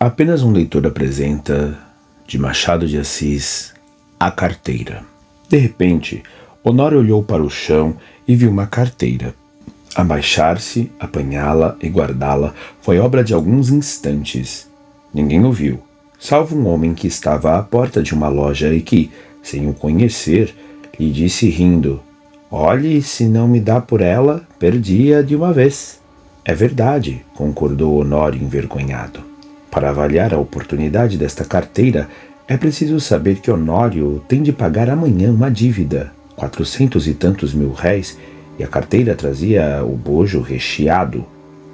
Apenas um leitor apresenta, de Machado de Assis, a carteira. De repente, Honório olhou para o chão e viu uma carteira. Abaixar-se, apanhá-la e guardá-la foi obra de alguns instantes. Ninguém o viu, salvo um homem que estava à porta de uma loja e que, sem o conhecer, lhe disse rindo: "Olhe, se não me dá por ela, perdi-a de uma vez." "É verdade", concordou Honório envergonhado. Para avaliar a oportunidade desta carteira, é preciso saber que Honório tem de pagar amanhã uma dívida, 400 e tantos mil réis, e a carteira trazia o bojo recheado.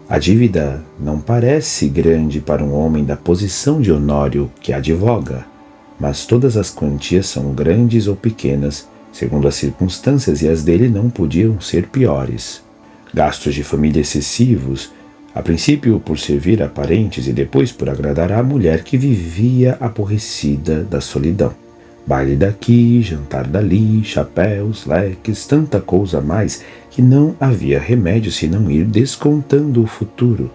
A dívida não parece grande para um homem da posição de Honório, que advoga, mas todas as quantias são grandes ou pequenas, segundo as circunstâncias, e as dele não podiam ser piores. Gastos de família excessivos, a princípio por servir a parentes e depois por agradar à mulher que vivia aborrecida da solidão. Baile daqui, jantar dali, chapéus, leques, tanta coisa a mais que não havia remédio senão ir descontando o futuro.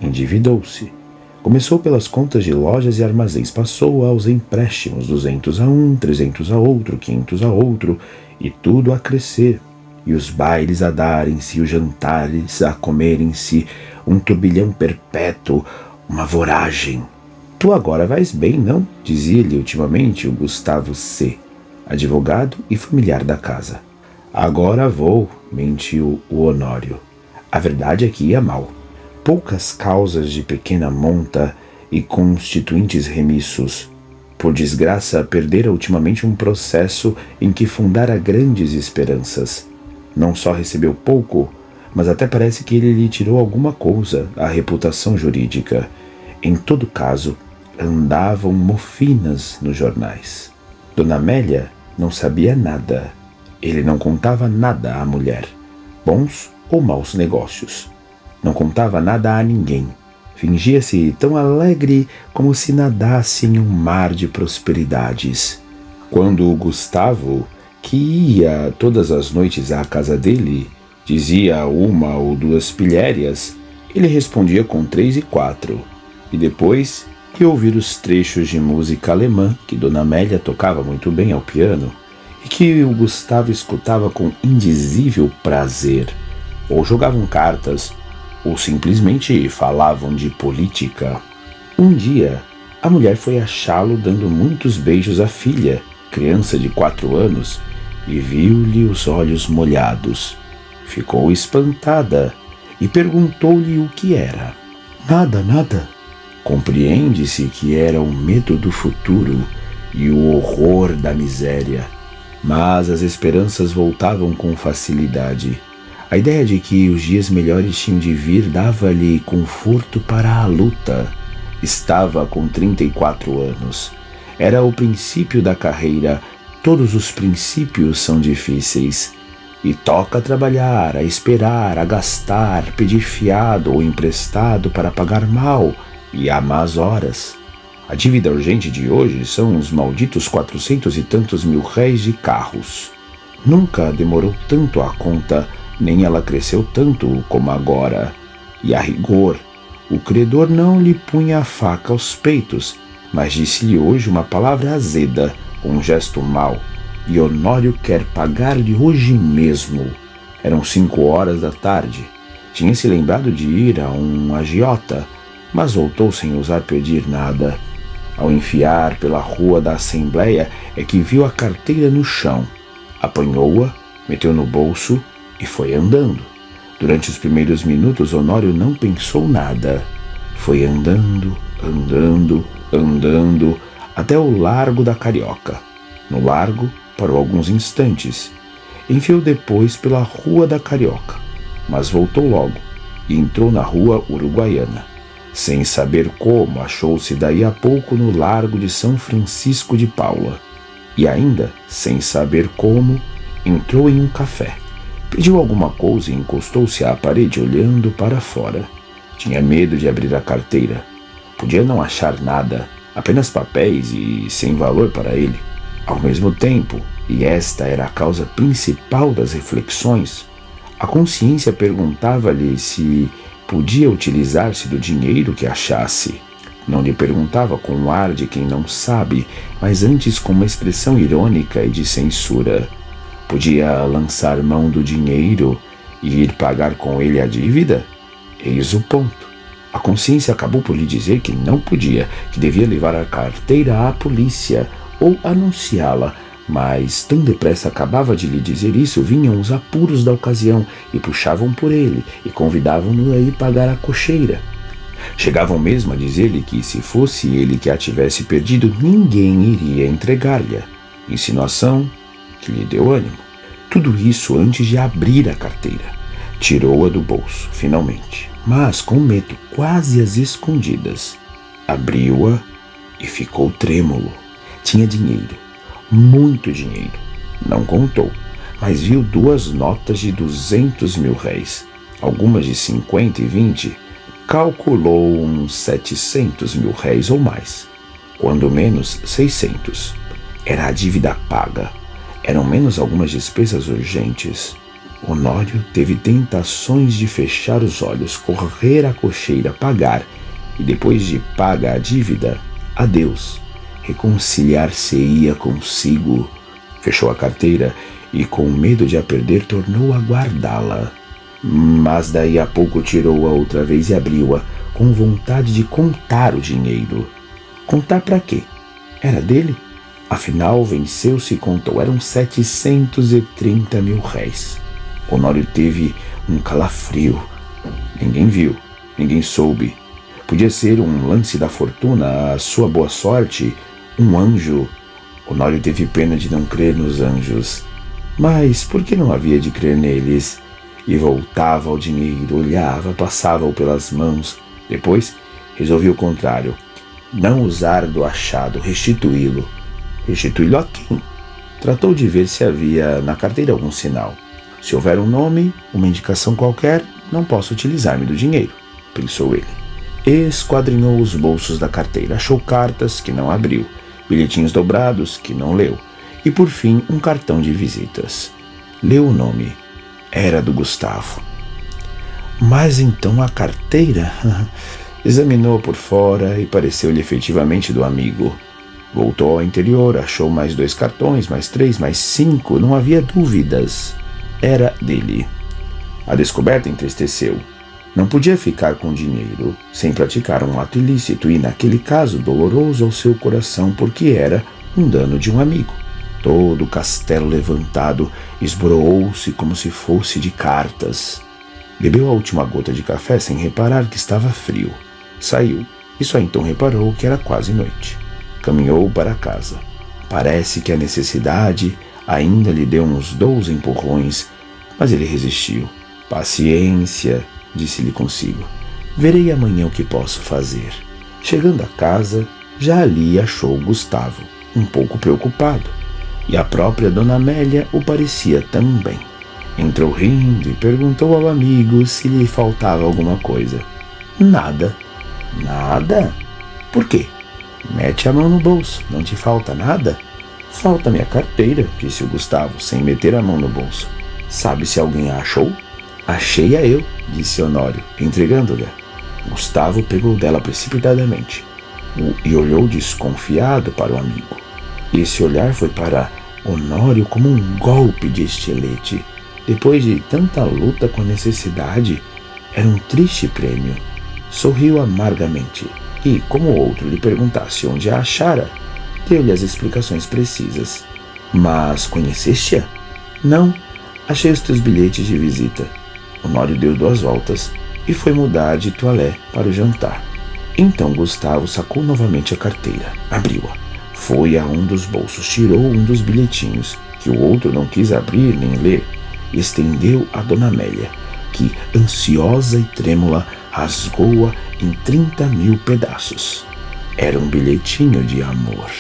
Endividou-se. Começou pelas contas de lojas e armazéns, passou aos empréstimos, 200 a um, 300 a outro, 500 a outro, e tudo a crescer. E os bailes a darem-se, os jantares a comerem-se, um turbilhão perpétuo, uma voragem. "Tu agora vais bem, não?" dizia-lhe ultimamente o Gustavo C., advogado e familiar da casa. "Agora vou", mentiu o Honório. A verdade é que ia mal. Poucas causas de pequena monta e constituintes remissos. Por desgraça, perdera ultimamente um processo em que fundara grandes esperanças. Não só recebeu pouco, mas até parece que ele lhe tirou alguma coisa, a reputação jurídica. Em todo caso, andavam mofinas nos jornais. Dona Amélia não sabia nada. Ele não contava nada à mulher, bons ou maus negócios. Não contava nada a ninguém. Fingia-se tão alegre como se nadasse em um mar de prosperidades. Quando o Gustavo, que ia todas as noites à casa dele, dizia uma ou duas pilhérias, ele respondia com 3 e 4. E depois ia ouvir os trechos de música alemã que Dona Amélia tocava muito bem ao piano e que o Gustavo escutava com indizível prazer. Ou jogavam cartas, ou simplesmente falavam de política. Um dia, a mulher foi achá-lo dando muitos beijos à filha, criança de 4 anos, e viu-lhe os olhos molhados. Ficou espantada e perguntou-lhe o que era. "Nada, nada." Compreende-se que era o medo do futuro e o horror da miséria. Mas as esperanças voltavam com facilidade. A ideia de que os dias melhores tinham de vir dava-lhe conforto para a luta. Estava com 34 anos. Era o princípio da carreira. Todos os princípios são difíceis. E toca trabalhar, a esperar, a gastar, pedir fiado ou emprestado para pagar mal, e há más horas. A dívida urgente de hoje são os malditos 400 e tantos mil réis de carros. Nunca demorou tanto a conta, nem ela cresceu tanto como agora. E a rigor, o credor não lhe punha a faca aos peitos, mas disse-lhe hoje uma palavra azeda, com um gesto mau. E Honório quer pagar-lhe hoje mesmo. Eram 5 horas da tarde. Tinha se lembrado de ir a um agiota, mas voltou sem ousar pedir nada. Ao enfiar pela rua da Assembleia é que viu a carteira no chão. Apanhou-a, meteu no bolso e foi andando. Durante os primeiros minutos, Honório não pensou nada. Foi andando, andando, andando, até o Largo da Carioca. No largo, parou alguns instantes. Enfiou depois pela Rua da Carioca, mas voltou logo e entrou na Rua Uruguaiana. Sem saber como, achou-se daí a pouco no Largo de São Francisco de Paula. E ainda, sem saber como, entrou em um café. Pediu alguma coisa e encostou-se à parede olhando para fora. Tinha medo de abrir a carteira. Podia não achar nada, apenas papéis e sem valor para ele. Ao mesmo tempo, e esta era a causa principal das reflexões, a consciência perguntava-lhe se podia utilizar-se do dinheiro que achasse. Não lhe perguntava com o ar de quem não sabe, mas antes com uma expressão irônica e de censura. Podia lançar mão do dinheiro e ir pagar com ele a dívida? Eis o ponto. A consciência acabou por lhe dizer que não podia, que devia levar a carteira à polícia ou anunciá-la, mas tão depressa acabava de lhe dizer isso, vinham os apuros da ocasião e puxavam por ele e convidavam-no a ir pagar a cocheira. Chegavam mesmo a dizer-lhe que, se fosse ele que a tivesse perdido, ninguém iria entregar-lhe. Insinuação que lhe deu ânimo. Tudo isso antes de abrir a carteira. Tirou-a do bolso, finalmente, mas com medo, quase às escondidas. Abriu-a e ficou trêmulo. Tinha dinheiro, muito dinheiro. Não contou, mas viu 2 notas de 200 mil réis, algumas de 50 e 20. Calculou uns 700 mil réis ou mais, quando menos 600. Era a dívida paga. Eram menos algumas despesas urgentes. Honório teve tentações de fechar os olhos, correr à cocheira, pagar, e depois de paga a dívida, adeus, reconciliar-se-ia consigo. Fechou a carteira e, com medo de a perder, tornou a guardá-la. Mas daí a pouco tirou-a outra vez e abriu-a, com vontade de contar o dinheiro. Contar para quê? Era dele? Afinal, venceu-se e contou. Eram 730 mil réis. Honório teve um calafrio. Ninguém viu, ninguém soube. Podia ser um lance da fortuna, a sua boa sorte, um anjo. Honório teve pena de não crer nos anjos. Mas por que não havia de crer neles? E voltava ao dinheiro, olhava, passava-o pelas mãos. Depois, resolveu o contrário. Não usar do achado, restituí-lo. Restituí-lo a quem? Tratou de ver se havia na carteira algum sinal. Se houver um nome, uma indicação qualquer, não posso utilizar-me do dinheiro, pensou ele. Esquadrinhou os bolsos da carteira, achou cartas que não abriu, bilhetinhos dobrados que não leu, e por fim um cartão de visitas. Leu o nome. Era do Gustavo. Mas então a carteira? Examinou por fora e pareceu-lhe efetivamente do amigo. Voltou ao interior, achou mais 2 cartões, mais 3, mais 5, não havia dúvidas. Era dele. A descoberta entristeceu. Não podia ficar com dinheiro sem praticar um ato ilícito e, naquele caso, doloroso ao seu coração, porque era um dano de um amigo. Todo o castelo levantado esboroou-se como se fosse de cartas. Bebeu a última gota de café sem reparar que estava frio. Saiu e só então reparou que era quase noite. Caminhou para casa. Parece que a necessidade ainda lhe deu uns 12 empurrões, mas ele resistiu. Paciência, disse-lhe consigo. Verei amanhã o que posso fazer. Chegando a casa, já ali achou Gustavo, um pouco preocupado. E a própria Dona Amélia o parecia também. Entrou rindo e perguntou ao amigo se lhe faltava alguma coisa. Nada. Nada? Por quê? Mete a mão no bolso, não te falta nada? Falta minha carteira, disse o Gustavo, sem meter a mão no bolso. Sabe se alguém a achou? Achei-a eu, disse Honório, entregando-lhe. Gustavo pegou dela precipitadamente e olhou desconfiado para o amigo. Esse olhar foi para Honório como um golpe de estilete. Depois de tanta luta com a necessidade, era um triste prêmio. Sorriu amargamente e, como o outro lhe perguntasse onde a achara, deu-lhe as explicações precisas. Mas conheceste-a? Não, achei os teus bilhetes de visita. Honório deu 2 voltas e foi mudar de toilette para o jantar. Então Gustavo sacou novamente a carteira, abriu-a. Foi a um dos bolsos, tirou um dos bilhetinhos, que o outro não quis abrir nem ler, e estendeu a Dona Amélia, que, ansiosa e trêmula, rasgou-a em 30 mil pedaços. Era um bilhetinho de amor.